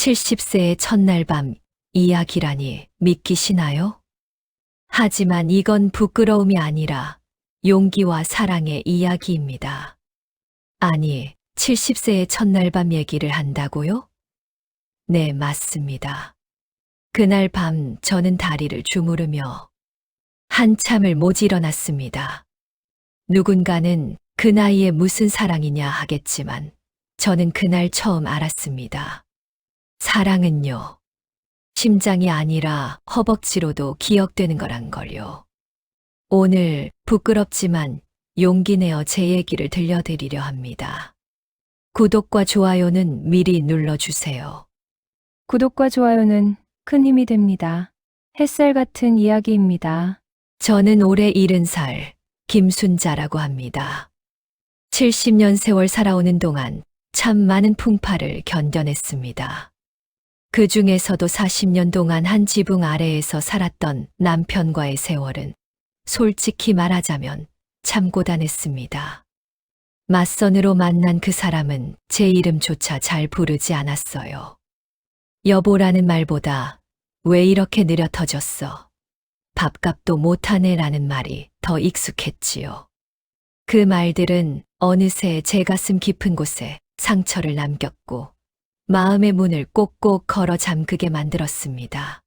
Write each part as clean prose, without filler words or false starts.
70세의 첫날 밤 이야기라니 믿기시나요? 하지만 이건 부끄러움이 아니라 용기와 사랑의 이야기입니다. 아니, 70세의 첫날 밤 얘기를 한다고요? 네, 맞습니다. 그날 밤 저는 다리를 주무르며 한참을 못 일어났습니다. 누군가는 그 나이에 무슨 사랑이냐 하겠지만 저는 그날 처음 알았습니다. 사랑은요, 심장이 아니라 허벅지로도 기억되는 거란 걸요. 오늘 부끄럽지만 용기 내어 제 얘기를 들려드리려 합니다. 구독과 좋아요는 미리 눌러주세요. 구독과 좋아요는 큰 힘이 됩니다. 햇살 같은 이야기입니다. 저는 올해 70살 김순자라고 합니다. 70년 세월 살아오는 동안 참 많은 풍파를 견뎌냈습니다. 그 중에서도 40년 동안 한 지붕 아래에서 살았던 남편과의 세월은 솔직히 말하자면 참 고단했습니다. 맞선으로 만난 그 사람은 제 이름조차 잘 부르지 않았어요. 여보라는 말보다 왜 이렇게 느려 터졌어? 밥값도 못하네라는 말이 더 익숙했지요. 그 말들은 어느새 제 가슴 깊은 곳에 상처를 남겼고 마음의 문을 꼭꼭 걸어 잠그게 만들었습니다.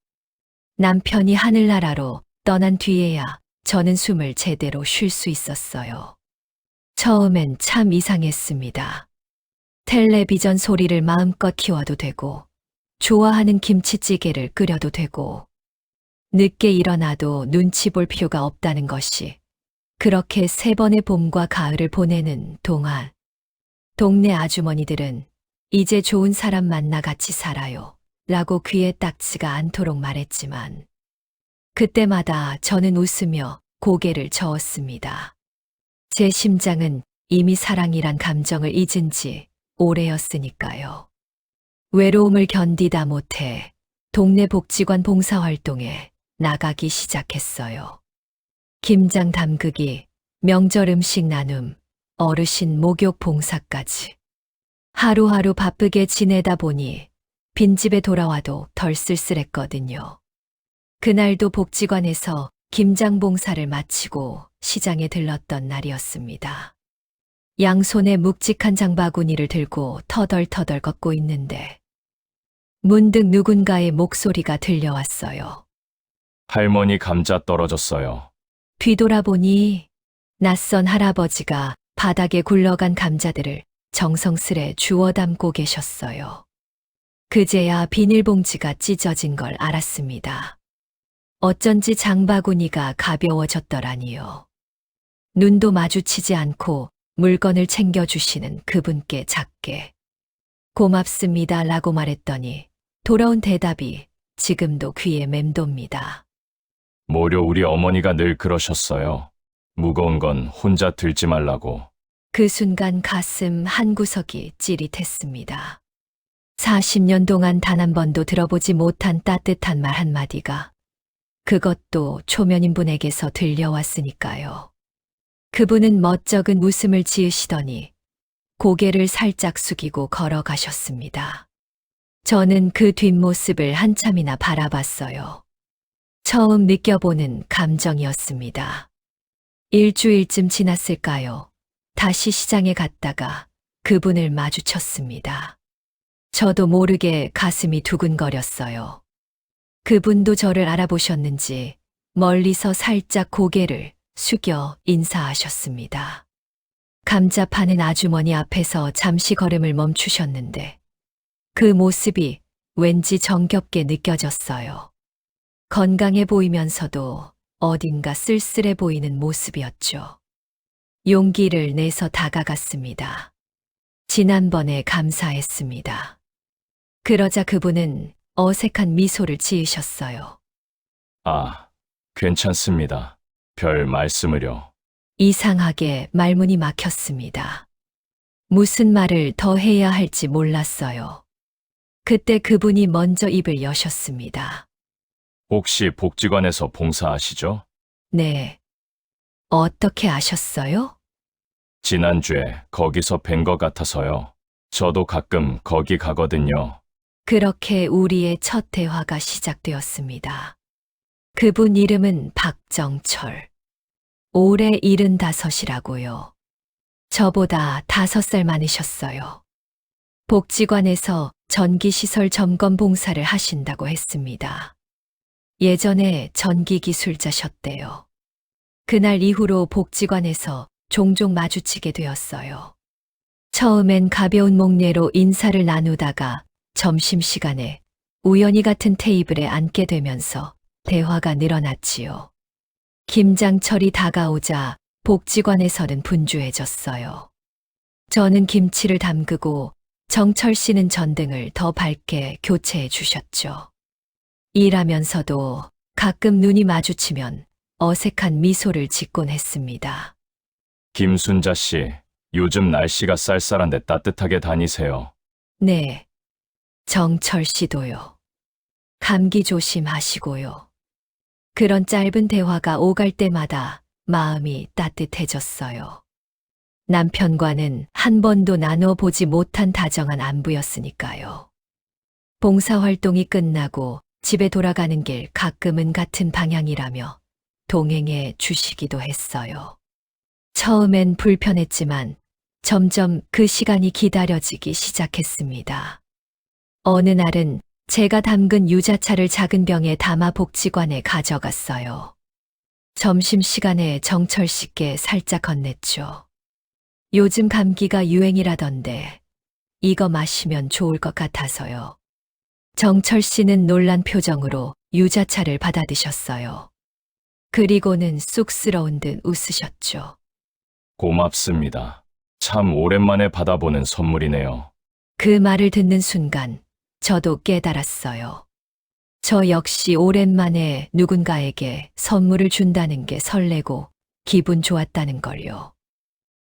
남편이 하늘나라로 떠난 뒤에야 저는 숨을 제대로 쉴 수 있었어요. 처음엔 참 이상했습니다. 텔레비전 소리를 마음껏 키워도 되고, 좋아하는 김치찌개를 끓여도 되고, 늦게 일어나도 눈치 볼 필요가 없다는 것이 그렇게 3번의 봄과 가을을 보내는 동안 동네 아주머니들은 이제 좋은 사람 만나 같이 살아요 라고 귀에 딱지가 않도록 말했지만 그때마다 저는 웃으며 고개를 저었습니다. 제 심장은 이미 사랑이란 감정을 잊은 지 오래였으니까요. 외로움을 견디다 못해 동네 복지관 봉사활동에 나가기 시작했어요. 김장 담그기, 명절 음식 나눔, 어르신 목욕 봉사까지. 하루하루 바쁘게 지내다 보니 빈집에 돌아와도 덜 쓸쓸했거든요. 그날도 복지관에서 김장 봉사를 마치고 시장에 들렀던 날이었습니다. 양손에 묵직한 장바구니를 들고 터덜터덜 걷고 있는데 문득 누군가의 목소리가 들려왔어요. 할머니 감자 떨어졌어요. 뒤돌아보니 낯선 할아버지가 바닥에 굴러간 감자들을 정성스레 주워 담고 계셨어요. 그제야 비닐봉지가 찢어진 걸 알았습니다. 어쩐지 장바구니가 가벼워졌더라니요. 눈도 마주치지 않고 물건을 챙겨주시는 그분께 작게 고맙습니다 라고 말했더니 돌아온 대답이 지금도 귀에 맴돕니다. 모려 우리 어머니가 늘 그러셨어요. 무거운 건 혼자 들지 말라고. 그 순간 가슴 한구석이 찌릿했습니다. 40년 동안 단 한 번도 들어보지 못한 따뜻한 말 한마디가 그것도 초면인 분에게서 들려왔으니까요. 그분은 멋쩍은 웃음을 지으시더니 고개를 살짝 숙이고 걸어가셨습니다. 저는 그 뒷모습을 한참이나 바라봤어요. 처음 느껴보는 감정이었습니다. 일주일쯤 지났을까요? 다시 시장에 갔다가 그분을 마주쳤습니다. 저도 모르게 가슴이 두근거렸어요. 그분도 저를 알아보셨는지 멀리서 살짝 고개를 숙여 인사하셨습니다. 감자 파는 아주머니 앞에서 잠시 걸음을 멈추셨는데 그 모습이 왠지 정겹게 느껴졌어요. 건강해 보이면서도 어딘가 쓸쓸해 보이는 모습이었죠. 용기를 내서 다가갔습니다. 지난번에 감사했습니다. 그러자 그분은 어색한 미소를 지으셨어요. 아, 괜찮습니다. 별 말씀을요. 이상하게 말문이 막혔습니다. 무슨 말을 더 해야 할지 몰랐어요. 그때 그분이 먼저 입을 여셨습니다. 혹시 복지관에서 봉사하시죠? 네. 어떻게 아셨어요? 지난주에 거기서 뵌 것 같아서요. 저도 가끔 거기 가거든요. 그렇게 우리의 첫 대화가 시작되었습니다. 그분 이름은 박정철. 올해 75이라고요. 저보다 5살 많으셨어요. 복지관에서 전기시설 점검 봉사를 하신다고 했습니다. 예전에 전기 기술자셨대요. 그날 이후로 복지관에서 종종 마주치게 되었어요. 처음엔 가벼운 목례로 인사를 나누다가 점심시간에 우연히 같은 테이블에 앉게 되면서 대화가 늘어났지요. 김장철이 다가오자 복지관에서는 분주해졌어요. 저는 김치를 담그고 정철 씨는 전등을 더 밝게 교체해 주셨죠. 일하면서도 가끔 눈이 마주치면 어색한 미소를 짓곤 했습니다. 김순자 씨, 요즘 날씨가 쌀쌀한데 따뜻하게 다니세요. 네. 정철 씨도요. 감기 조심하시고요. 그런 짧은 대화가 오갈 때마다 마음이 따뜻해졌어요. 남편과는 한 번도 나눠보지 못한 다정한 안부였으니까요. 봉사활동이 끝나고 집에 돌아가는 길 가끔은 같은 방향이라며 동행해 주시기도 했어요. 처음엔 불편했지만 점점 그 시간이 기다려지기 시작했습니다. 어느 날은 제가 담근 유자차를 작은 병에 담아 복지관에 가져갔어요. 점심시간에 정철 씨께 살짝 건넸죠. 요즘 감기가 유행이라던데 이거 마시면 좋을 것 같아서요. 정철 씨는 놀란 표정으로 유자차를 받아드셨어요. 그리고는 쑥스러운 듯 웃으셨죠. 고맙습니다. 참 오랜만에 받아보는 선물이네요. 그 말을 듣는 순간 저도 깨달았어요. 저 역시 오랜만에 누군가에게 선물을 준다는 게 설레고 기분 좋았다는 걸요.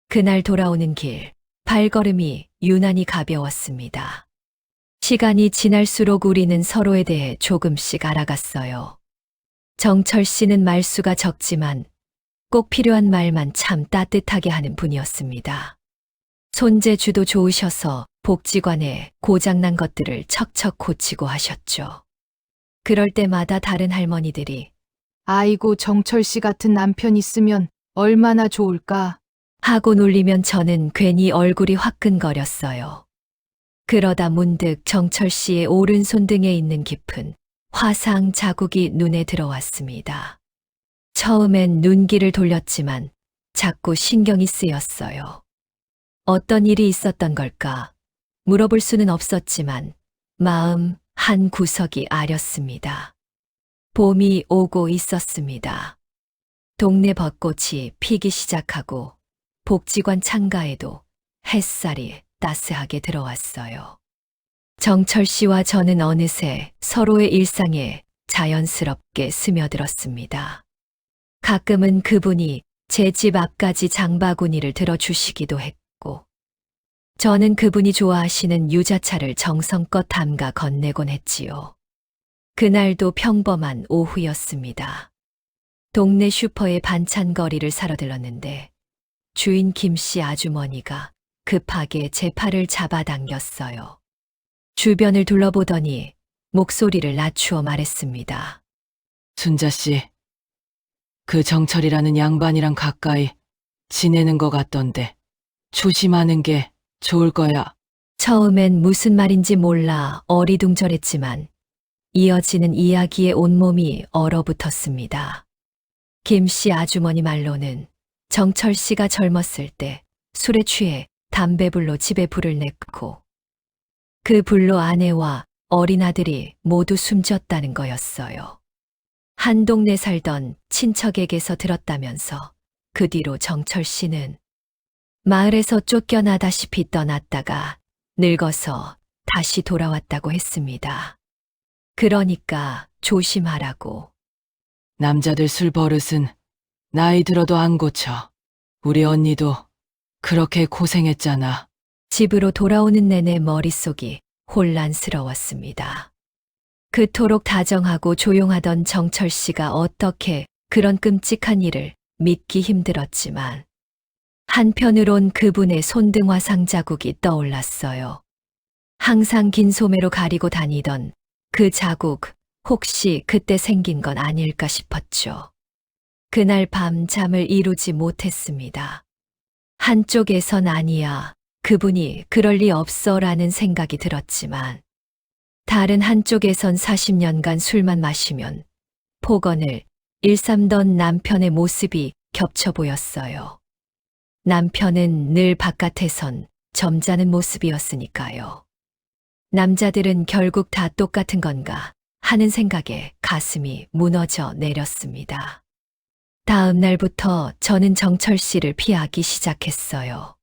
그날 돌아오는 길, 발걸음이 유난히 가벼웠습니다. 시간이 지날수록 우리는 서로에 대해 조금씩 알아갔어요. 정철 씨는 말수가 적지만 꼭 필요한 말만 참 따뜻하게 하는 분이었습니다. 손재주도 좋으셔서 복지관에 고장난 것들을 척척 고치고 하셨죠. 그럴 때마다 다른 할머니들이 아이고, 정철 씨 같은 남편 있으면 얼마나 좋을까? 하고 놀리면 저는 괜히 얼굴이 화끈거렸어요. 그러다 문득 정철 씨의 오른손 등에 있는 깊은 화상 자국이 눈에 들어왔습니다. 처음엔 눈길을 돌렸지만 자꾸 신경이 쓰였어요. 어떤 일이 있었던 걸까? 물어볼 수는 없었지만 마음 한 구석이 아렸습니다. 봄이 오고 있었습니다. 동네 벚꽃이 피기 시작하고 복지관 창가에도 햇살이 따스하게 들어왔어요. 정철 씨와 저는 어느새 서로의 일상에 자연스럽게 스며들었습니다. 가끔은 그분이 제 집 앞까지 장바구니를 들어주시기도 했고, 저는 그분이 좋아하시는 유자차를 정성껏 담가 건네곤 했지요. 그날도 평범한 오후였습니다. 동네 슈퍼에 반찬거리를 사러 들렀는데 주인 김씨 아주머니가 급하게 제 팔을 잡아당겼어요. 주변을 둘러보더니 목소리를 낮추어 말했습니다. 순자 씨, 그 정철이라는 양반이랑 가까이 지내는 것 같던데 조심하는 게 좋을 거야. 처음엔 무슨 말인지 몰라 어리둥절했지만 이어지는 이야기에 온몸이 얼어붙었습니다. 김씨 아주머니 말로는 정철 씨가 젊었을 때 술에 취해 담배불로 집에 불을 냈고 그 불로 아내와 어린 아들이 모두 숨졌다는 거였어요. 한 동네 살던 친척에게서 들었다면서 그 뒤로 정철 씨는 마을에서 쫓겨나다시피 떠났다가 늙어서 다시 돌아왔다고 했습니다. 그러니까 조심하라고. 남자들 술 버릇은 나이 들어도 안 고쳐. 우리 언니도 그렇게 고생했잖아. 집으로 돌아오는 내내 머릿속이 혼란스러웠습니다. 그토록 다정하고 조용하던 정철 씨가 어떻게 그런 끔찍한 일을 믿기 힘들었지만 한편으론 그분의 손등 화상 자국이 떠올랐어요. 항상 긴 소매로 가리고 다니던 그 자국, 혹시 그때 생긴 건 아닐까 싶었죠. 그날 밤 잠을 이루지 못했습니다. 한쪽에선 아니야, 그분이 그럴 리 없어 라는 생각이 들었지만, 다른 한쪽에선 40년간 술만 마시면 폭언을 일삼던 남편의 모습이 겹쳐 보였어요. 남편은 늘 바깥에선 점잖은 모습이었으니까요. 남자들은 결국 다 똑같은 건가 하는 생각에 가슴이 무너져 내렸습니다. 다음 날부터 저는 정철 씨를 피하기 시작했어요.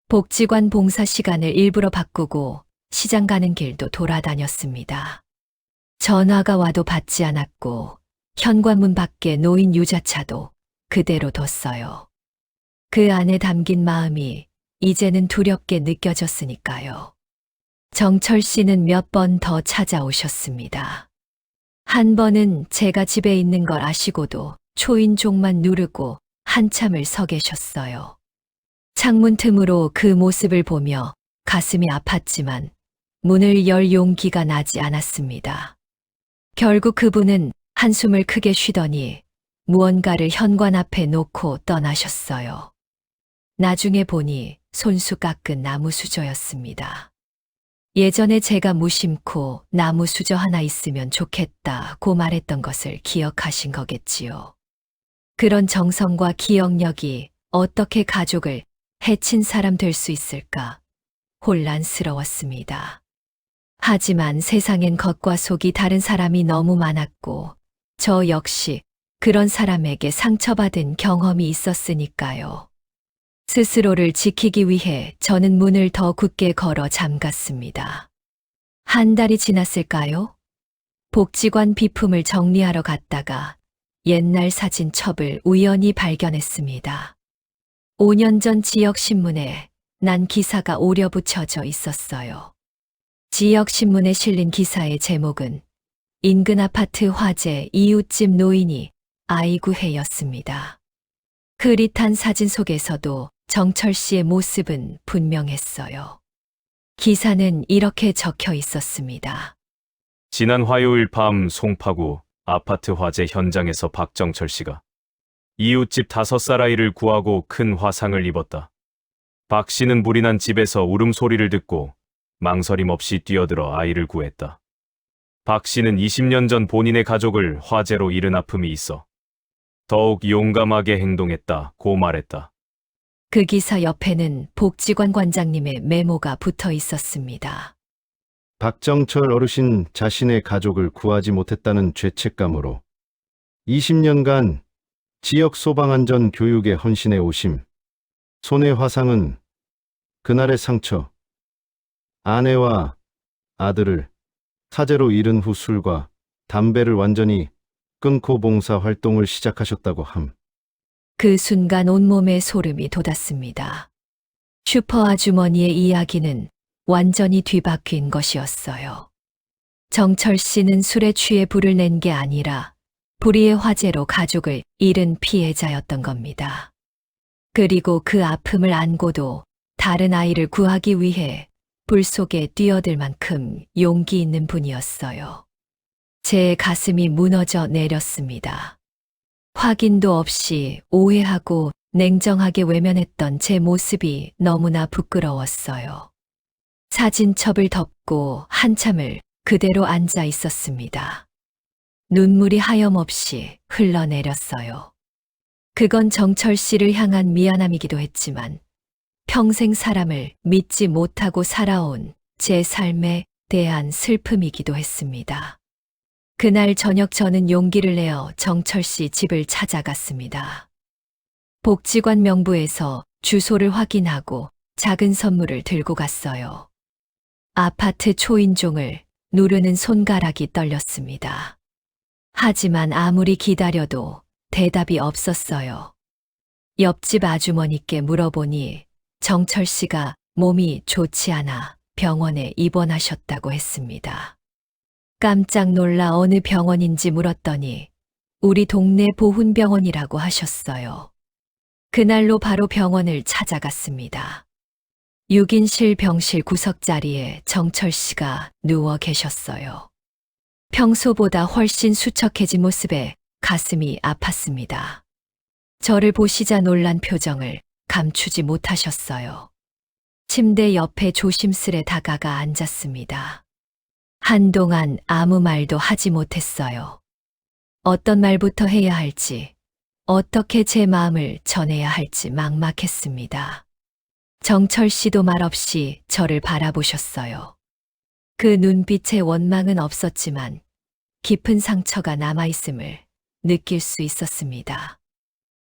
복지관 봉사 시간을 일부러 바꾸고 시장 가는 길도 돌아다녔습니다. 전화가 와도 받지 않았고 현관문 밖에 놓인 유자차도 그대로 뒀어요. 그 안에 담긴 마음이 이제는 두렵게 느껴졌으니까요. 정철 씨는 몇 번 더 찾아오셨습니다. 한 번은 제가 집에 있는 걸 아시고도 초인종만 누르고 한참을 서 계셨어요. 창문 틈으로 그 모습을 보며 가슴이 아팠지만 문을 열 용기가 나지 않았습니다. 결국 그분은 한숨을 크게 쉬더니 무언가를 현관 앞에 놓고 떠나셨어요. 나중에 보니 손수 깎은 나무 수저였습니다. 예전에 제가 무심코 나무 수저 하나 있으면 좋겠다고 말했던 것을 기억하신 거겠지요. 그런 정성과 기억력이 어떻게 가족을 해친 사람 될 수 있을까 혼란스러웠습니다. 하지만 세상엔 겉과 속이 다른 사람이 너무 많았고 저 역시 그런 사람에게 상처받은 경험이 있었으니까요. 스스로를 지키기 위해 저는 문을 더 굳게 걸어 잠갔습니다. 한 달이 지났을까요? 복지관 비품을 정리하러 갔다가 옛날 사진첩을 우연히 발견했습니다. 5년 전 지역신문에 난 기사가 오려 붙여져 있었어요. 지역신문에 실린 기사의 제목은 인근 아파트 화재 이웃집 노인이 아이고 해였습니다. 흐릿한 사진 속에서도 정철 씨의 모습은 분명했어요. 기사는 이렇게 적혀 있었습니다. 지난 화요일 밤 송파구 아파트 화재 현장에서 박정철 씨가 이웃집 5살 아이를 구하고 큰 화상을 입었다. 박 씨는 불이 난 집에서 울음소리를 듣고 망설임 없이 뛰어들어 아이를 구했다. 박 씨는 20년 전 본인의 가족을 화재로 잃은 아픔이 있어 더욱 용감하게 행동했다고 말했다. 그 기사 옆에는 복지관 관장님의 메모가 붙어 있었습니다. 박정철 어르신 자신의 가족을 구하지 못했다는 죄책감으로 20년간 지역 소방안전 교육에 헌신해 오심. 손의 화상은 그날의 상처. 아내와 아들을 사제로 잃은 후 술과 담배를 완전히 끊고 봉사 활동을 시작하셨다고 함. 그 순간 온몸에 소름이 돋았습니다. 슈퍼 아주머니의 이야기는 완전히 뒤바뀐 것이었어요. 정철 씨는 술에 취해 불을 낸 게 아니라 불의의 화재로 가족을 잃은 피해자였던 겁니다. 그리고 그 아픔을 안고도 다른 아이를 구하기 위해 불 속에 뛰어들 만큼 용기 있는 분이었어요. 제 가슴이 무너져 내렸습니다. 확인도 없이 오해하고 냉정하게 외면했던 제 모습이 너무나 부끄러웠어요. 사진첩을 덮고 한참을 그대로 앉아 있었습니다. 눈물이 하염없이 흘러내렸어요. 그건 정철 씨를 향한 미안함이기도 했지만 평생 사람을 믿지 못하고 살아온 제 삶에 대한 슬픔이기도 했습니다. 그날 저녁 저는 용기를 내어 정철 씨 집을 찾아갔습니다. 복지관 명부에서 주소를 확인하고 작은 선물을 들고 갔어요. 아파트 초인종을 누르는 손가락이 떨렸습니다. 하지만 아무리 기다려도 대답이 없었어요. 옆집 아주머니께 물어보니 정철 씨가 몸이 좋지 않아 병원에 입원하셨다고 했습니다. 깜짝 놀라 어느 병원인지 물었더니 우리 동네 보훈병원이라고 하셨어요. 그날로 바로 병원을 찾아갔습니다. 6인실 병실 구석자리에 정철 씨가 누워 계셨어요. 평소보다 훨씬 수척해진 모습에 가슴이 아팠습니다. 저를 보시자 놀란 표정을 감추지 못하셨어요. 침대 옆에 조심스레 다가가 앉았습니다. 한동안 아무 말도 하지 못했어요. 어떤 말부터 해야 할지, 어떻게 제 마음을 전해야 할지 막막했습니다. 정철 씨도 말없이 저를 바라보셨어요. 그 눈빛에 원망은 없었지만 깊은 상처가 남아있음을 느낄 수 있었습니다.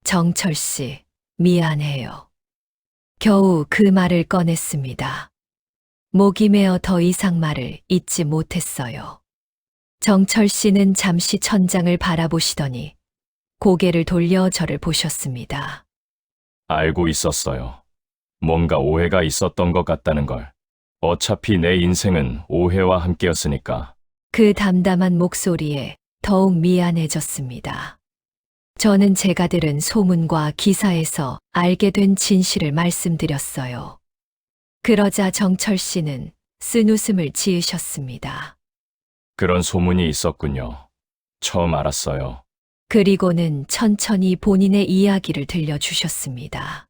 정철 씨, 미안해요. 겨우 그 말을 꺼냈습니다. 목이 메어 더 이상 말을 잇지 못했어요. 정철 씨는 잠시 천장을 바라보시더니 고개를 돌려 저를 보셨습니다. 알고 있었어요. 뭔가 오해가 있었던 것 같다는 걸. 어차피 내 인생은 오해와 함께였으니까. 그 담담한 목소리에 더욱 미안해졌습니다. 저는 제가 들은 소문과 기사에서 알게 된 진실을 말씀드렸어요. 그러자 정철 씨는 쓴 웃음을 지으셨습니다. 그런 소문이 있었군요. 처음 알았어요. 그리고는 천천히 본인의 이야기를 들려주셨습니다.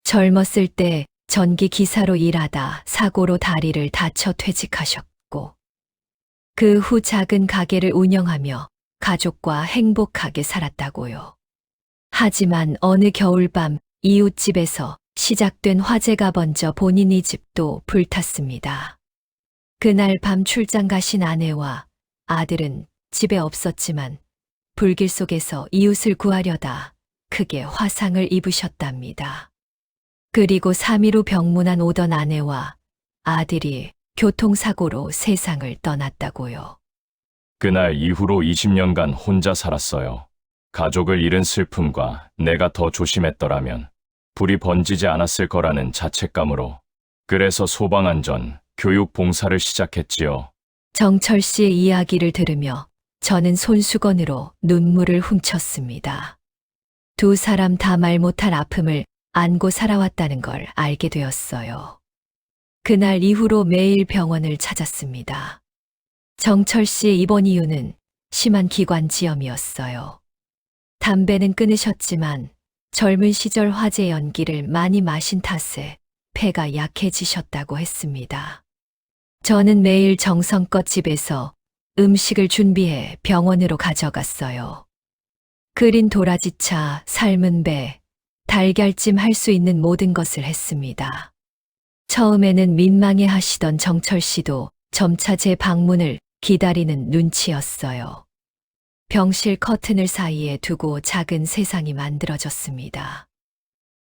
젊었을 때 전기 기사로 일하다 사고로 다리를 다쳐 퇴직하셨고, 그 후 작은 가게를 운영하며 가족과 행복하게 살았다고요. 하지만 어느 겨울밤 이웃집에서 시작된 화재가 번져 본인의 집도 불탔습니다. 그날 밤 출장 가신 아내와 아들은 집에 없었지만 불길 속에서 이웃을 구하려다 크게 화상을 입으셨답니다. 그리고 3일 후 병문안 오던 아내와 아들이 교통사고로 세상을 떠났다고요. 그날 이후로 20년간 혼자 살았어요. 가족을 잃은 슬픔과 내가 더 조심했더라면 불이 번지지 않았을 거라는 자책감으로. 그래서 소방안전, 교육 봉사를 시작했지요. 정철 씨의 이야기를 들으며 저는 손수건으로 눈물을 훔쳤습니다. 두 사람 다 말 못할 아픔을 안고 살아왔다는 걸 알게 되었어요. 그날 이후로 매일 병원을 찾았습니다. 정철 씨의 입원 이유는 심한 기관지염이었어요. 담배는 끊으셨지만 젊은 시절 화재 연기를 많이 마신 탓에 폐가 약해지셨다고 했습니다. 저는 매일 정성껏 집에서 음식을 준비해 병원으로 가져갔어요. 끓인 도라지차, 삶은 배, 달걀찜 할 수 있는 모든 것을 했습니다. 처음에는 민망해 하시던 정철 씨도 점차 제 방문을 기다리는 눈치였어요. 병실 커튼을 사이에 두고 작은 세상이 만들어졌습니다.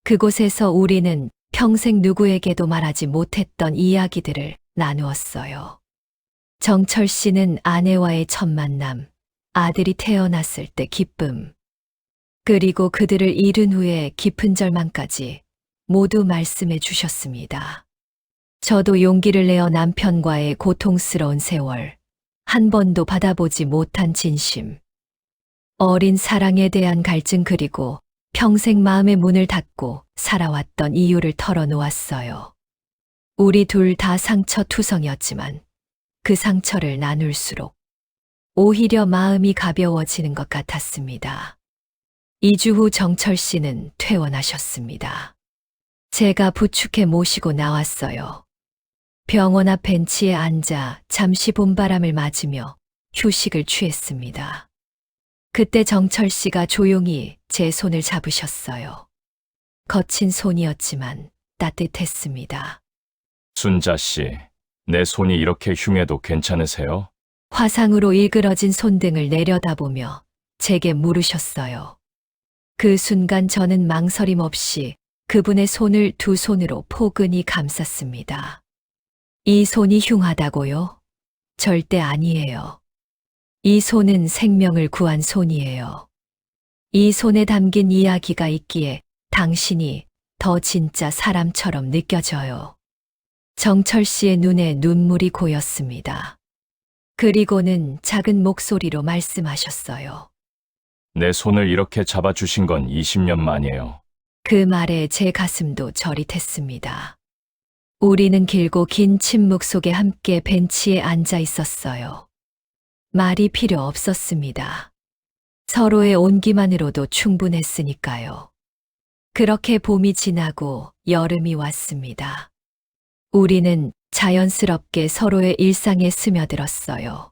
그곳에서 우리는 평생 누구에게도 말하지 못했던 이야기들을 나누었어요. 정철 씨는 아내와의 첫 만남, 아들이 태어났을 때 기쁨, 그리고 그들을 잃은 후에 깊은 절망까지 모두 말씀해 주셨습니다. 저도 용기를 내어 남편과의 고통스러운 세월, 한 번도 받아보지 못한 진심, 어린 사랑에 대한 갈증 그리고 평생 마음의 문을 닫고 살아왔던 이유를 털어놓았어요. 우리 둘 다 상처투성이었지만 그 상처를 나눌수록 오히려 마음이 가벼워지는 것 같았습니다. 2주 후 정철 씨는 퇴원하셨습니다. 제가 부축해 모시고 나왔어요. 병원 앞 벤치에 앉아 잠시 봄바람을 맞으며 휴식을 취했습니다. 그때 정철 씨가 조용히 제 손을 잡으셨어요. 거친 손이었지만 따뜻했습니다. 순자 씨, 내 손이 이렇게 흉해도 괜찮으세요? 화상으로 일그러진 손등을 내려다보며 제게 물으셨어요. 그 순간 저는 망설임 없이 그분의 손을 두 손으로 포근히 감쌌습니다. 이 손이 흉하다고요? 절대 아니에요. 이 손은 생명을 구한 손이에요. 이 손에 담긴 이야기가 있기에 당신이 더 진짜 사람처럼 느껴져요. 정철 씨의 눈에 눈물이 고였습니다. 그리고는 작은 목소리로 말씀하셨어요. 내 손을 이렇게 잡아주신 건 20년 만이에요. 그 말에 제 가슴도 저릿했습니다. 우리는 길고 긴 침묵 속에 함께 벤치에 앉아 있었어요. 말이 필요 없었습니다. 서로의 온기만으로도 충분했으니까요. 그렇게 봄이 지나고 여름이 왔습니다. 우리는 자연스럽게 서로의 일상에 스며들었어요.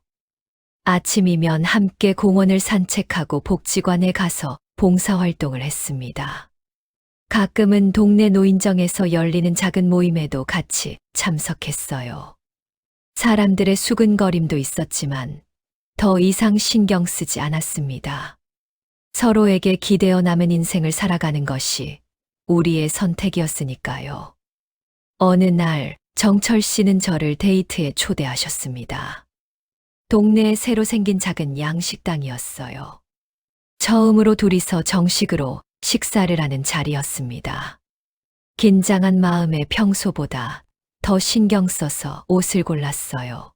아침이면 함께 공원을 산책하고 복지관에 가서 봉사활동을 했습니다. 가끔은 동네 노인정에서 열리는 작은 모임에도 같이 참석했어요. 사람들의 수근거림도 있었지만 더 이상 신경 쓰지 않았습니다. 서로에게 기대어 남은 인생을 살아가는 것이 우리의 선택이었으니까요. 어느 날 정철 씨는 저를 데이트에 초대하셨습니다. 동네에 새로 생긴 작은 양식당이었어요. 처음으로 둘이서 정식으로 식사를 하는 자리였습니다. 긴장한 마음에 평소보다 더 신경 써서 옷을 골랐어요.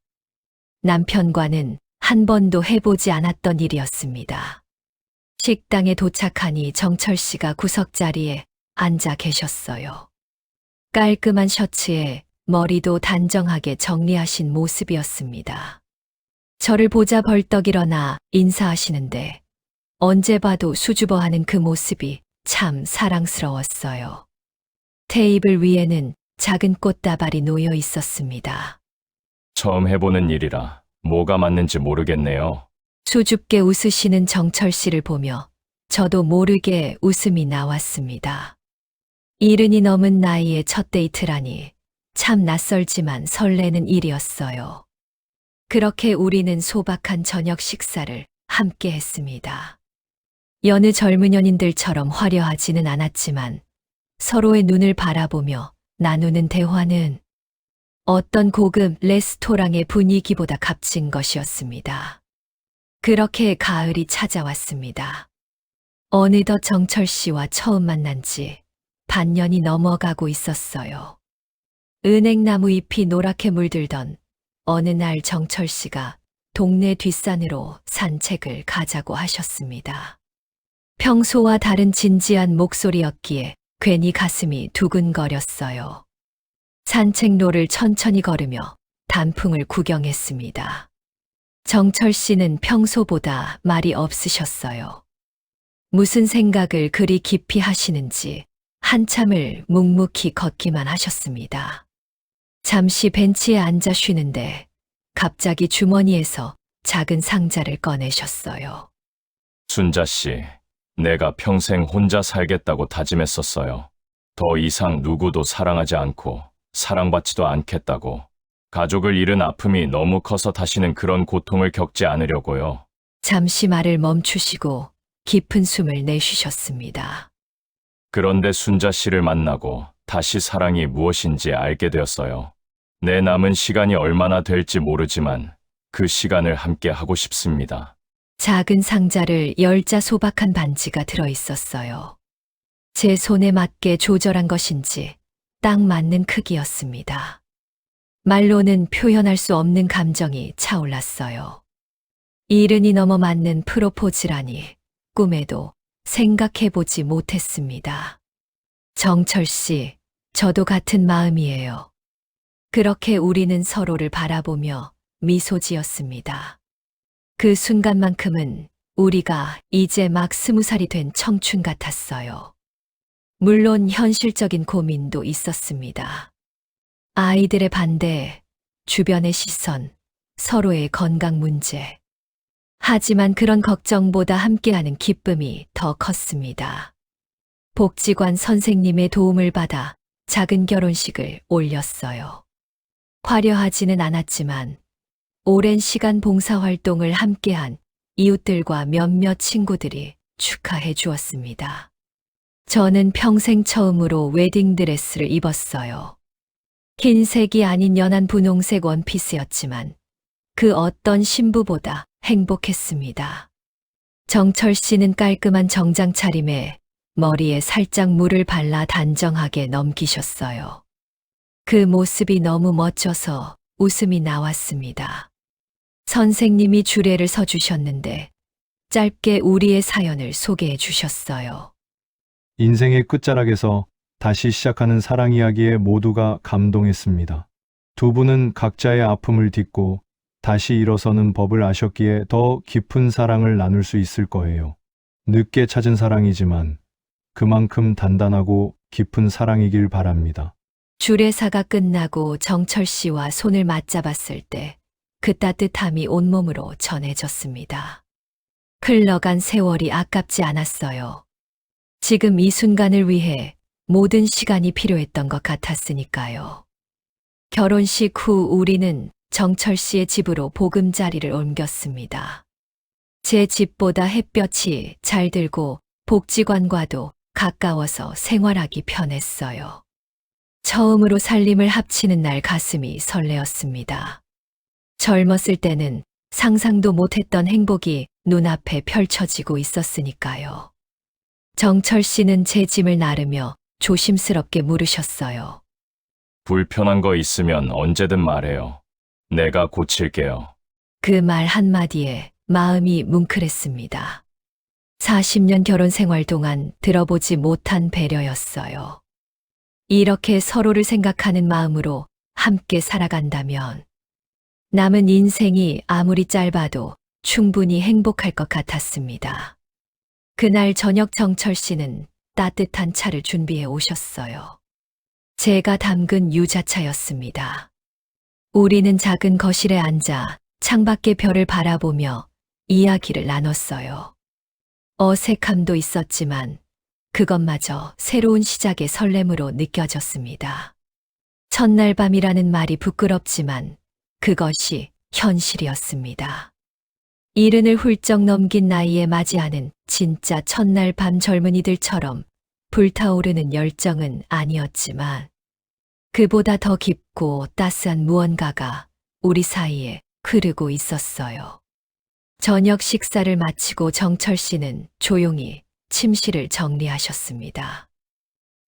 남편과는 한 번도 해보지 않았던 일이었습니다. 식당에 도착하니 정철 씨가 구석자리에 앉아 계셨어요. 깔끔한 셔츠에 머리도 단정하게 정리하신 모습이었습니다. 저를 보자 벌떡 일어나 인사하시는데 언제 봐도 수줍어하는 그 모습이 참 사랑스러웠어요. 테이블 위에는 작은 꽃다발이 놓여 있었습니다. 처음 해보는 일이라 뭐가 맞는지 모르겠네요. 수줍게 웃으시는 정철 씨를 보며 저도 모르게 웃음이 나왔습니다. 70이 넘은 나이의 첫 데이트라니 참 낯설지만 설레는 일이었어요. 그렇게 우리는 소박한 저녁 식사를 함께 했습니다. 여느 젊은 연인들처럼 화려하지는 않았지만 서로의 눈을 바라보며 나누는 대화는 어떤 고급 레스토랑의 분위기보다 값진 것이었습니다. 그렇게 가을이 찾아왔습니다. 어느덧 정철 씨와 처음 만난 지 반년이 넘어가고 있었어요. 은행나무 잎이 노랗게 물들던 어느 날 정철 씨가 동네 뒷산으로 산책을 가자고 하셨습니다. 평소와 다른 진지한 목소리였기에 괜히 가슴이 두근거렸어요. 산책로를 천천히 걸으며 단풍을 구경했습니다. 정철 씨는 평소보다 말이 없으셨어요. 무슨 생각을 그리 깊이 하시는지 한참을 묵묵히 걷기만 하셨습니다. 잠시 벤치에 앉아 쉬는데 갑자기 주머니에서 작은 상자를 꺼내셨어요. 순자 씨, 내가 평생 혼자 살겠다고 다짐했었어요. 더 이상 누구도 사랑하지 않고 사랑받지도 않겠다고. 가족을 잃은 아픔이 너무 커서 다시는 그런 고통을 겪지 않으려고요. 잠시 말을 멈추시고 깊은 숨을 내쉬셨습니다. 그런데 순자 씨를 만나고 다시 사랑이 무엇인지 알게 되었어요. 내 남은 시간이 얼마나 될지 모르지만 그 시간을 함께 하고 싶습니다. 작은 상자를 열자 소박한 반지가 들어 있었어요. 제 손에 맞게 조절한 것인지 딱 맞는 크기였습니다. 말로는 표현할 수 없는 감정이 차올랐어요. 70이 넘어 맞는 프로포즈라니 꿈에도 생각해보지 못했습니다. 정철 씨, 저도 같은 마음이에요. 그렇게 우리는 서로를 바라보며 미소 지었습니다. 그 순간만큼은 우리가 이제 막 20살이 된 청춘 같았어요. 물론 현실적인 고민도 있었습니다. 아이들의 반대, 주변의 시선, 서로의 건강 문제. 하지만 그런 걱정보다 함께하는 기쁨이 더 컸습니다. 복지관 선생님의 도움을 받아 작은 결혼식을 올렸어요. 화려하지는 않았지만 오랜 시간 봉사활동을 함께한 이웃들과 몇몇 친구들이 축하해 주었습니다. 저는 평생 처음으로 웨딩드레스를 입었어요. 흰색이 아닌 연한 분홍색 원피스였지만 그 어떤 신부보다 행복했습니다. 정철 씨는 깔끔한 정장 차림에 머리에 살짝 물을 발라 단정하게 넘기셨어요. 그 모습이 너무 멋져서 웃음이 나왔습니다. 선생님이 주례를 서주셨는데 짧게 우리의 사연을 소개해 주셨어요. 인생의 끝자락에서 다시 시작하는 사랑 이야기에 모두가 감동했습니다. 두 분은 각자의 아픔을 딛고 다시 일어서는 법을 아셨기에 더 깊은 사랑을 나눌 수 있을 거예요. 늦게 찾은 사랑이지만 그만큼 단단하고 깊은 사랑이길 바랍니다. 주례사가 끝나고 정철 씨와 손을 맞잡았을 때 그 따뜻함이 온몸으로 전해졌습니다. 흘러간 세월이 아깝지 않았어요. 지금 이 순간을 위해 모든 시간이 필요했던 것 같았으니까요. 결혼식 후 우리는 정철 씨의 집으로 보금자리를 옮겼습니다. 제 집보다 햇볕이 잘 들고 복지관과도 가까워서 생활하기 편했어요. 처음으로 살림을 합치는 날 가슴이 설레었습니다. 젊었을 때는 상상도 못했던 행복이 눈앞에 펼쳐지고 있었으니까요. 정철 씨는 제 짐을 나르며 조심스럽게 물으셨어요. 불편한 거 있으면 언제든 말해요. 내가 고칠게요. 그 말 한마디에 마음이 뭉클했습니다. 40년 결혼 생활 동안 들어보지 못한 배려였어요. 이렇게 서로를 생각하는 마음으로 함께 살아간다면 남은 인생이 아무리 짧아도 충분히 행복할 것 같았습니다. 그날 저녁 정철 씨는 따뜻한 차를 준비해 오셨어요. 제가 담근 유자차였습니다. 우리는 작은 거실에 앉아 창밖의 별을 바라보며 이야기를 나눴어요. 어색함도 있었지만 그것마저 새로운 시작의 설렘으로 느껴졌습니다. 첫날 밤이라는 말이 부끄럽지만 그것이 현실이었습니다. 이른을 훌쩍 넘긴 나이에 맞이하는 진짜 첫날 밤 젊은이들처럼 불타오르는 열정은 아니었지만 그보다 더 깊고 따스한 무언가가 우리 사이에 흐르고 있었어요. 저녁 식사를 마치고 정철 씨는 조용히 침실을 정리하셨습니다.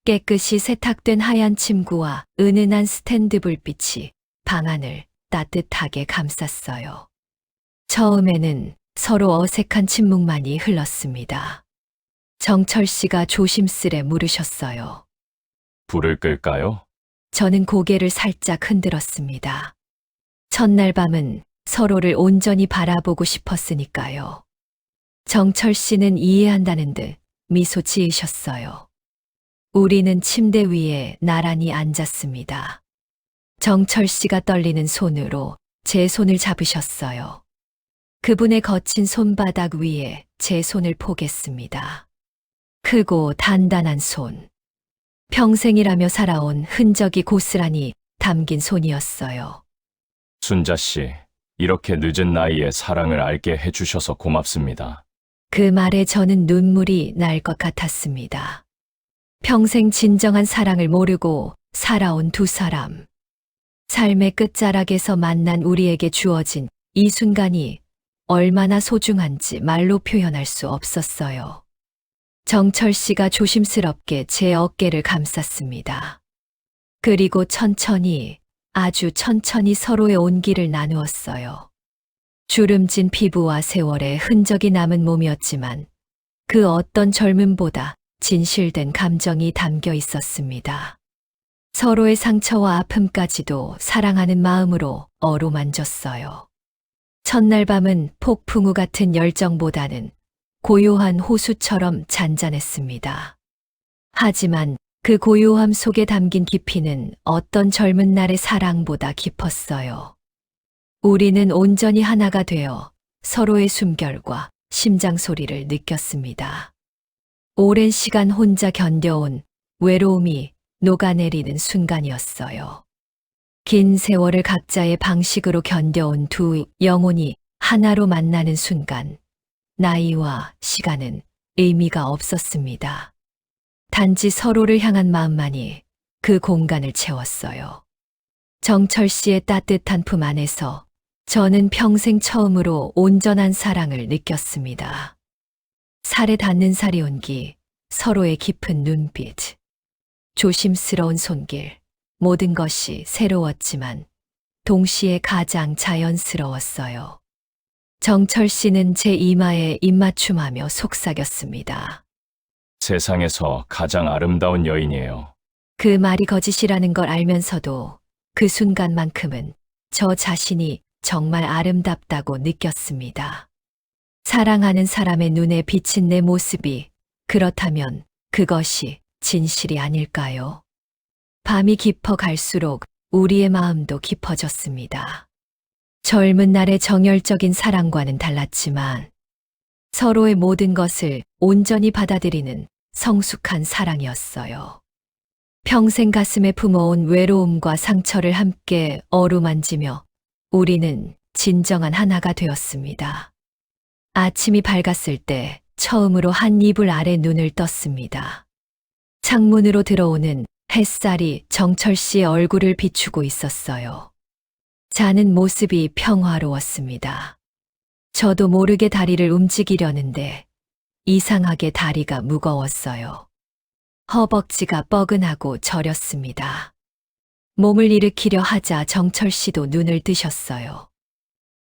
깨끗이 세탁된 하얀 침구와 은은한 스탠드 불빛이 방안을 따뜻하게 감쌌어요. 처음에는 서로 어색한 침묵만이 흘렀습니다. 정철 씨가 조심스레 물으셨어요. 불을 끌까요? 저는 고개를 살짝 흔들었습니다. 첫날 밤은 서로를 온전히 바라보고 싶었으니까요. 정철 씨는 이해한다는 듯 미소 지으셨어요. 우리는 침대 위에 나란히 앉았습니다. 정철 씨가 떨리는 손으로 제 손을 잡으셨어요. 그분의 거친 손바닥 위에 제 손을 포겠습니다. 크고 단단한 손. 평생이라며 살아온 흔적이 고스란히 담긴 손이었어요. 순자 씨, 이렇게 늦은 나이에 사랑을 알게 해주셔서 고맙습니다. 그 말에 저는 눈물이 날 것 같았습니다. 평생 진정한 사랑을 모르고 살아온 두 사람. 삶의 끝자락에서 만난 우리에게 주어진 이 순간이 얼마나 소중한지 말로 표현할 수 없었어요. 정철 씨가 조심스럽게 제 어깨를 감쌌습니다. 그리고 천천히, 아주 천천히 서로의 온기를 나누었어요. 주름진 피부와 세월의 흔적이 남은 몸이었지만 그 어떤 젊음보다 진실된 감정이 담겨 있었습니다. 서로의 상처와 아픔까지도 사랑하는 마음으로 어루만졌어요. 첫날 밤은 폭풍우 같은 열정보다는 고요한 호수처럼 잔잔했습니다. 하지만 그 고요함 속에 담긴 깊이는 어떤 젊은 날의 사랑보다 깊었어요. 우리는 온전히 하나가 되어 서로의 숨결과 심장 소리를 느꼈습니다. 오랜 시간 혼자 견뎌온 외로움이 녹아내리는 순간이었어요. 긴 세월을 각자의 방식으로 견뎌온 두 영혼이 하나로 만나는 순간, 나이와 시간은 의미가 없었습니다. 단지 서로를 향한 마음만이 그 공간을 채웠어요. 정철 씨의 따뜻한 품 안에서 저는 평생 처음으로 온전한 사랑을 느꼈습니다. 살에 닿는 살이 온기, 서로의 깊은 눈빛, 조심스러운 손길, 모든 것이 새로웠지만 동시에 가장 자연스러웠어요. 정철 씨는 제 이마에 입맞춤하며 속삭였습니다. 세상에서 가장 아름다운 여인이에요. 그 말이 거짓이라는 걸 알면서도 그 순간만큼은 저 자신이 정말 아름답다고 느꼈습니다. 사랑하는 사람의 눈에 비친 내 모습이 그렇다면 그것이 진실이 아닐까요? 밤이 깊어 갈수록 우리의 마음도 깊어졌습니다. 젊은 날의 정열적인 사랑과는 달랐지만 서로의 모든 것을 온전히 받아들이는 성숙한 사랑이었어요. 평생 가슴에 품어온 외로움과 상처를 함께 어루만지며 우리는 진정한 하나가 되었습니다. 아침이 밝았을 때 처음으로 한 이불 아래 눈을 떴습니다. 창문으로 들어오는 햇살이 정철 씨의 얼굴을 비추고 있었어요. 자는 모습이 평화로웠습니다. 저도 모르게 다리를 움직이려는데 이상하게 다리가 무거웠어요. 허벅지가 뻐근하고 저렸습니다. 몸을 일으키려 하자 정철 씨도 눈을 뜨셨어요.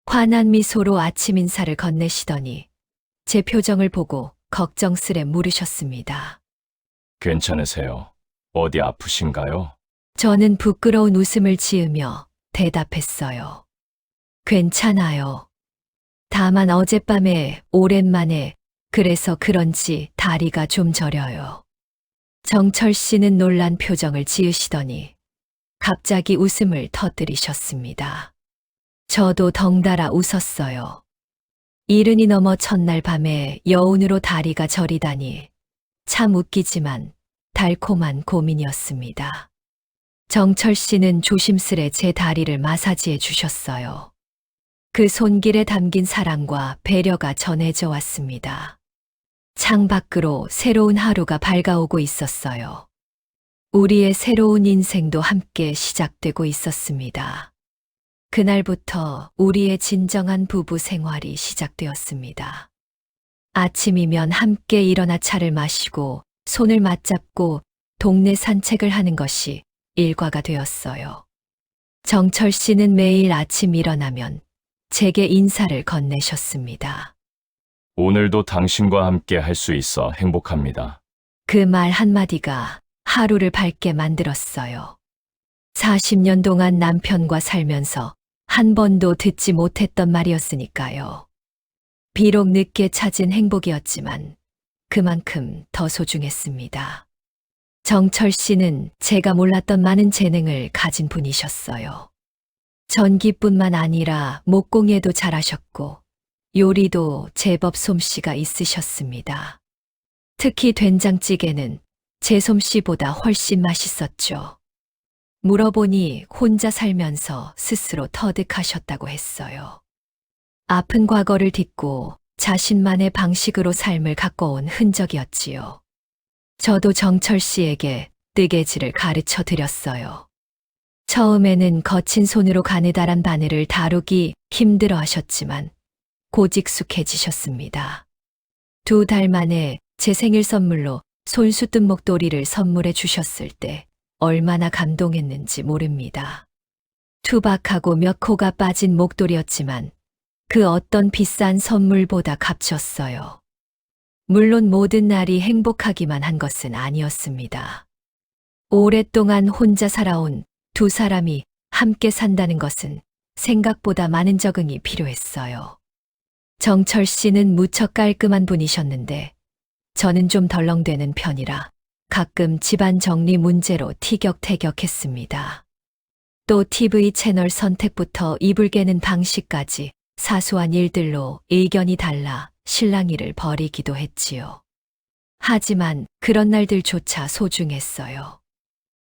환한 미소로 아침 인사를 건네시더니 제 표정을 보고 걱정스레 물으셨습니다. 괜찮으세요? 어디 아프신가요? 저는 부끄러운 웃음을 지으며 대답했어요. 괜찮아요. 다만 어젯밤에 오랜만에 그래서 그런지 다리가 좀 저려요. 정철 씨는 놀란 표정을 지으시더니 갑자기 웃음을 터뜨리셨습니다. 저도 덩달아 웃었어요. 이른이 넘어 첫날 밤에 여운으로 다리가 저리다니 참 웃기지만 달콤한 고민이었습니다. 정철 씨는 조심스레 제 다리를 마사지해 주셨어요. 그 손길에 담긴 사랑과 배려가 전해져 왔습니다. 창밖으로 새로운 하루가 밝아오고 있었어요. 우리의 새로운 인생도 함께 시작되고 있었습니다. 그날부터 우리의 진정한 부부 생활이 시작되었습니다. 아침이면 함께 일어나 차를 마시고 손을 맞잡고 동네 산책을 하는 것이 일과가 되었어요. 정철 씨는 매일 아침 일어나면 제게 인사를 건네셨습니다. 오늘도 당신과 함께 할 수 있어 행복합니다. 그 말 한마디가 하루를 밝게 만들었어요. 40년 동안 남편과 살면서 한 번도 듣지 못했던 말이었으니까요. 비록 늦게 찾은 행복이었지만 그만큼 더 소중했습니다. 정철 씨는 제가 몰랐던 많은 재능을 가진 분이셨어요. 전기뿐만 아니라 목공예도 잘하셨고 요리도 제법 솜씨가 있으셨습니다. 특히 된장찌개는 제 솜씨보다 훨씬 맛있었죠. 물어보니 혼자 살면서 스스로 터득하셨다고 했어요. 아픈 과거를 딛고 자신만의 방식으로 삶을 가꿔온 흔적이었지요. 저도 정철 씨에게 뜨개질을 가르쳐 드렸어요. 처음에는 거친 손으로 가느다란 바늘을 다루기 힘들어 하셨지만 곧 익숙해지셨습니다. 2달 만에 제 생일 선물로 손수뜬 목도리를 선물해 주셨을 때 얼마나 감동했는지 모릅니다. 투박하고 몇 코가 빠진 목도리였지만 그 어떤 비싼 선물보다 값졌어요. 물론 모든 날이 행복하기만 한 것은 아니었습니다. 오랫동안 혼자 살아온 두 사람이 함께 산다는 것은 생각보다 많은 적응이 필요했어요. 정철 씨는 무척 깔끔한 분이셨는데 저는 좀 덜렁대는 편이라 가끔 집안 정리 문제로 티격태격했습니다. 또 TV 채널 선택부터 이불 개는 방식까지 사소한 일들로 의견이 달라 실랑이를 벌이기도 했지요. 하지만 그런 날들조차 소중했어요.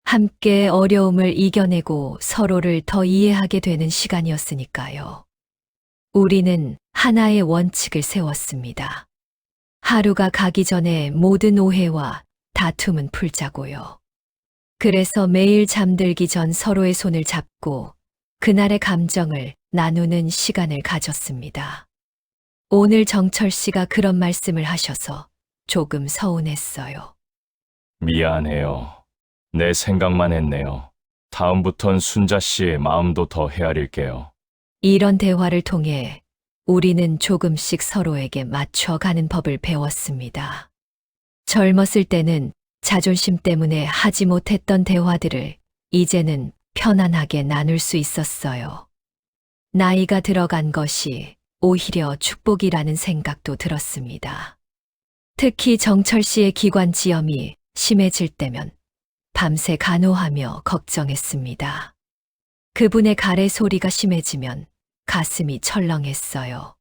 함께 어려움을 이겨내고 서로를 더 이해하게 되는 시간이었으니까요. 우리는 하나의 원칙을 세웠습니다. 하루가 가기 전에 모든 오해와 다툼은 풀자고요. 그래서 매일 잠들기 전 서로의 손을 잡고 그날의 감정을 나누는 시간을 가졌습니다. 오늘 정철 씨가 그런 말씀을 하셔서 조금 서운했어요. 미안해요. 내 생각만 했네요. 다음부턴 순자 씨의 마음도 더 헤아릴게요. 이런 대화를 통해 우리는 조금씩 서로에게 맞춰가는 법을 배웠습니다. 젊었을 때는 자존심 때문에 하지 못했던 대화들을 이제는 편안하게 나눌 수 있었어요. 나이가 들어간 것이 오히려 축복이라는 생각도 들었습니다. 특히 정철 씨의 기관지염이 심해질 때면 밤새 간호하며 걱정했습니다. 그분의 가래 소리가 심해지면 가슴이 철렁했어요.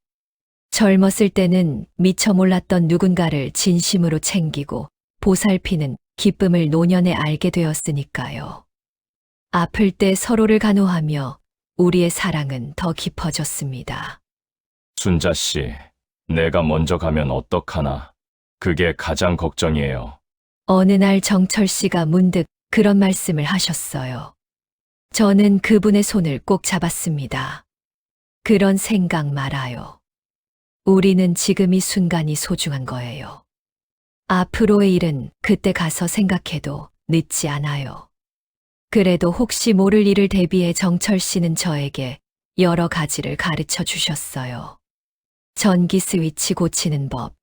젊었을 때는 미처 몰랐던 누군가를 진심으로 챙기고 보살피는 기쁨을 노년에 알게 되었으니까요. 아플 때 서로를 간호하며 우리의 사랑은 더 깊어졌습니다. 순자 씨, 내가 먼저 가면 어떡하나? 그게 가장 걱정이에요. 어느 날 정철 씨가 문득 그런 말씀을 하셨어요. 저는 그분의 손을 꼭 잡았습니다. 그런 생각 말아요. 우리는 지금 이 순간이 소중한 거예요. 앞으로의 일은 그때 가서 생각해도 늦지 않아요. 그래도 혹시 모를 일을 대비해 정철 씨는 저에게 여러 가지를 가르쳐 주셨어요. 전기 스위치 고치는 법,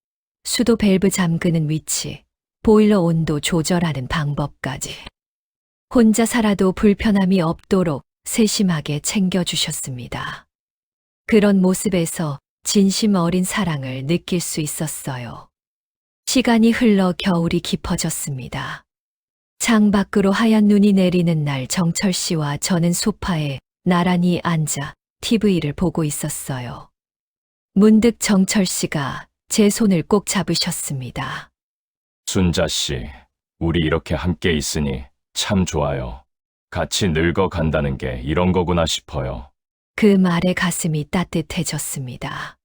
수도 밸브 잠그는 위치, 보일러 온도 조절하는 방법까지. 혼자 살아도 불편함이 없도록 세심하게 챙겨주셨습니다. 그런 모습에서 진심 어린 사랑을 느낄 수 있었어요. 시간이 흘러 겨울이 깊어졌습니다. 창밖으로 하얀 눈이 내리는 날 정철 씨와 저는 소파에 나란히 앉아 TV를 보고 있었어요. 문득 정철 씨가 제 손을 꼭 잡으셨습니다. 순자 씨, 우리 이렇게 함께 있으니 참 좋아요. 같이 늙어간다는 게 이런 거구나 싶어요. 그 말에 가슴이 따뜻해졌습니다.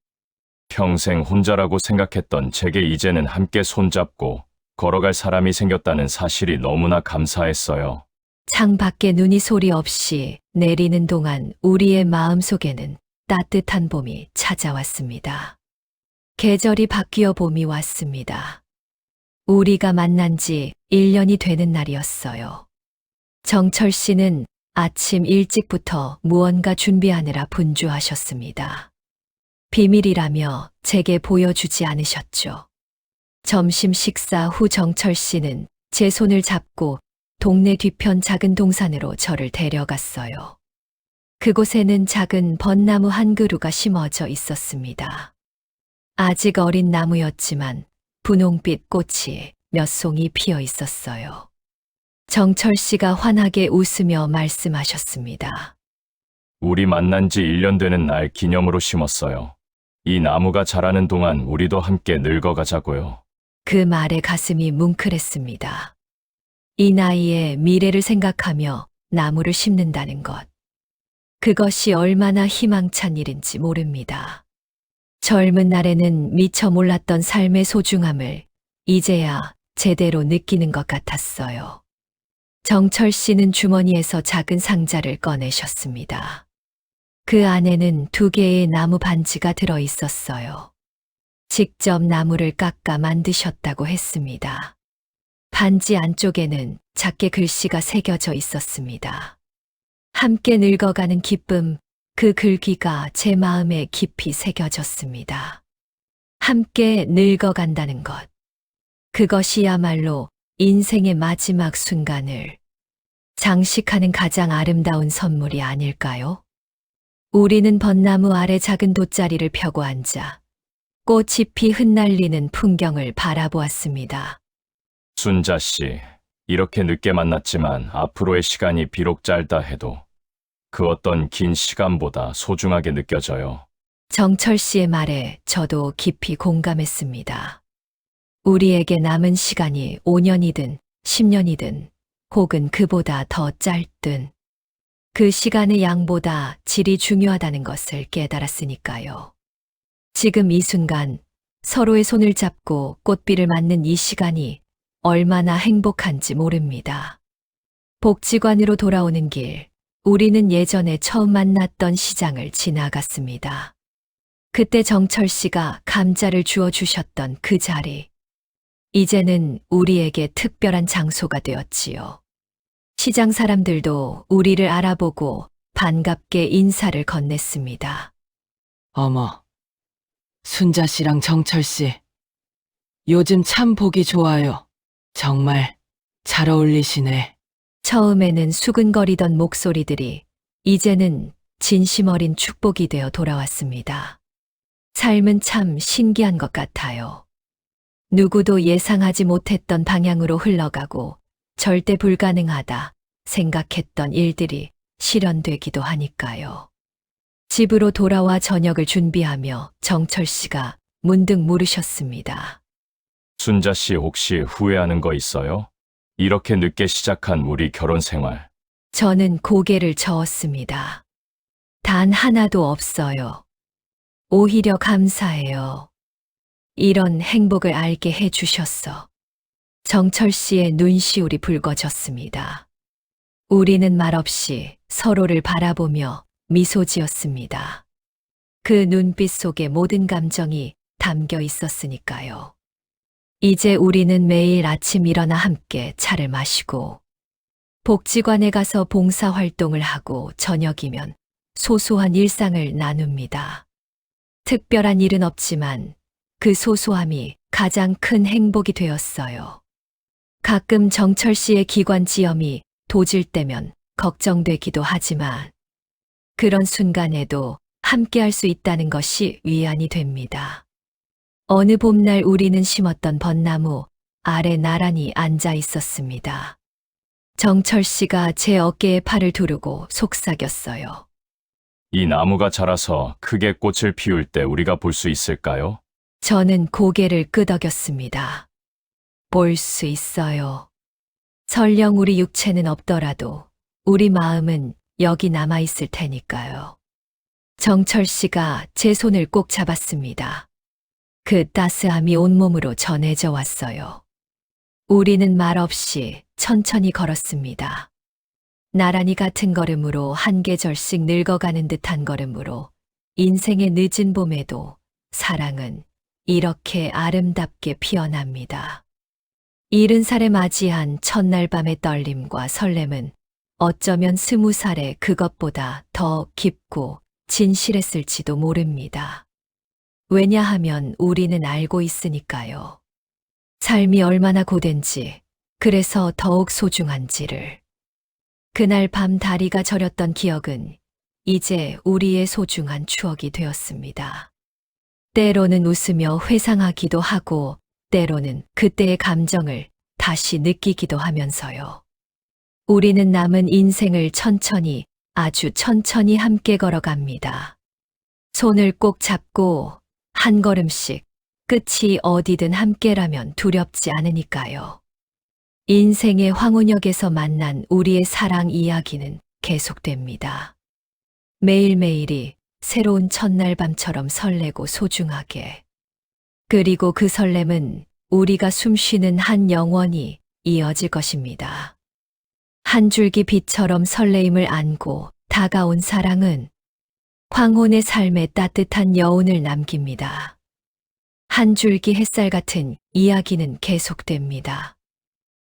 평생 혼자라고 생각했던 제게 이제는 함께 손잡고 걸어갈 사람이 생겼다는 사실이 너무나 감사했어요. 창밖에 눈이 소리 없이 내리는 동안 우리의 마음속에는 따뜻한 봄이 찾아왔습니다. 계절이 바뀌어 봄이 왔습니다. 우리가 만난 지 1년이 되는 날이었어요. 정철 씨는 아침 일찍부터 무언가 준비하느라 분주하셨습니다. 비밀이라며 제게 보여주지 않으셨죠. 점심 식사 후 정철 씨는 제 손을 잡고 동네 뒤편 작은 동산으로 저를 데려갔어요. 그곳에는 작은 벚나무 한 그루가 심어져 있었습니다. 아직 어린 나무였지만 분홍빛 꽃이 몇 송이 피어 있었어요. 정철 씨가 환하게 웃으며 말씀하셨습니다. 우리 만난 지 1년 되는 날 기념으로 심었어요. 이 나무가 자라는 동안 우리도 함께 늙어가자고요. 그 말에 가슴이 뭉클했습니다. 이 나이에 미래를 생각하며 나무를 심는다는 것. 그것이 얼마나 희망찬 일인지 모릅니다. 젊은 날에는 미처 몰랐던 삶의 소중함을 이제야 제대로 느끼는 것 같았어요. 정철 씨는 주머니에서 작은 상자를 꺼내셨습니다. 그 안에는 2개의 나무 반지가 들어 있었어요. 직접 나무를 깎아 만드셨다고 했습니다. 반지 안쪽에는 작게 글씨가 새겨져 있었습니다. 함께 늙어가는 기쁨, 그 글귀가 제 마음에 깊이 새겨졌습니다. 함께 늙어간다는 것. 그것이야말로 인생의 마지막 순간을 장식하는 가장 아름다운 선물이 아닐까요? 우리는 벚나무 아래 작은 돗자리를 펴고 앉아 꽃이 피 흩날리는 풍경을 바라보았습니다. 순자 씨, 이렇게 늦게 만났지만 앞으로의 시간이 비록 짧다 해도 그 어떤 긴 시간보다 소중하게 느껴져요. 정철 씨의 말에 저도 깊이 공감했습니다. 우리에게 남은 시간이 5년이든 10년이든 혹은 그보다 더 짧든 그 시간의 양보다 질이 중요하다는 것을 깨달았으니까요. 지금 이 순간 서로의 손을 잡고 꽃비를 맞는 이 시간이 얼마나 행복한지 모릅니다. 복지관으로 돌아오는 길, 우리는 예전에 처음 만났던 시장을 지나갔습니다. 그때 정철 씨가 감자를 주워 주셨던 그 자리. 이제는 우리에게 특별한 장소가 되었지요. 시장 사람들도 우리를 알아보고 반갑게 인사를 건넸습니다. 어머, 순자 씨랑 정철 씨. 요즘 참 보기 좋아요. 정말 잘 어울리시네. 처음에는 수근거리던 목소리들이 이제는 진심 어린 축복이 되어 돌아왔습니다. 삶은 참 신기한 것 같아요. 누구도 예상하지 못했던 방향으로 흘러가고 절대 불가능하다 생각했던 일들이 실현되기도 하니까요. 집으로 돌아와 저녁을 준비하며 정철 씨가 문득 물으셨습니다. 순자 씨 혹시 후회하는 거 있어요? 이렇게 늦게 시작한 우리 결혼 생활. 저는 고개를 저었습니다. 단 하나도 없어요. 오히려 감사해요. 이런 행복을 알게 해주셨어. 정철 씨의 눈시울이 붉어졌습니다. 우리는 말없이 서로를 바라보며 미소 지었습니다. 그 눈빛 속에 모든 감정이 담겨 있었으니까요. 이제 우리는 매일 아침 일어나 함께 차를 마시고 복지관에 가서 봉사활동을 하고 저녁이면 소소한 일상을 나눕니다. 특별한 일은 없지만 그 소소함이 가장 큰 행복이 되었어요. 가끔 정철 씨의 기관지염이 도질 때면 걱정되기도 하지만 그런 순간에도 함께 할 수 있다는 것이 위안이 됩니다. 어느 봄날 우리는 심었던 벚나무 아래 나란히 앉아 있었습니다. 정철 씨가 제 어깨에 팔을 두르고 속삭였어요. 이 나무가 자라서 크게 꽃을 피울 때 우리가 볼 수 있을까요? 저는 고개를 끄덕였습니다. 볼 수 있어요. 설령 우리 육체는 없더라도 우리 마음은 여기 남아있을 테니까요. 정철 씨가 제 손을 꼭 잡았습니다. 그 따스함이 온몸으로 전해져 왔어요. 우리는 말없이 천천히 걸었습니다. 나란히 같은 걸음으로 한 계절씩 늙어가는 듯한 걸음으로 인생의 늦은 봄에도 사랑은 이렇게 아름답게 피어납니다. 70살에 맞이한 첫날 밤의 떨림과 설렘은 어쩌면 20살의 그것보다 더 깊고 진실했을지도 모릅니다. 왜냐하면 우리는 알고 있으니까요. 삶이 얼마나 고된지, 그래서 더욱 소중한지를. 그날 밤 다리가 저렸던 기억은 이제 우리의 소중한 추억이 되었습니다. 때로는 웃으며 회상하기도 하고, 때로는 그때의 감정을 다시 느끼기도 하면서요. 우리는 남은 인생을 천천히, 아주 천천히 함께 걸어갑니다. 손을 꼭 잡고 한 걸음씩, 끝이 어디든 함께라면 두렵지 않으니까요. 인생의 황혼역에서 만난 우리의 사랑 이야기는 계속됩니다. 매일매일이 새로운 첫날 밤처럼 설레고 소중하게. 그리고 그 설렘은 우리가 숨쉬는 한 영원히 이어질 것입니다. 한 줄기 빛처럼 설레임을 안고 다가온 사랑은 황혼의 삶에 따뜻한 여운을 남깁니다. 한 줄기 햇살 같은 이야기는 계속됩니다.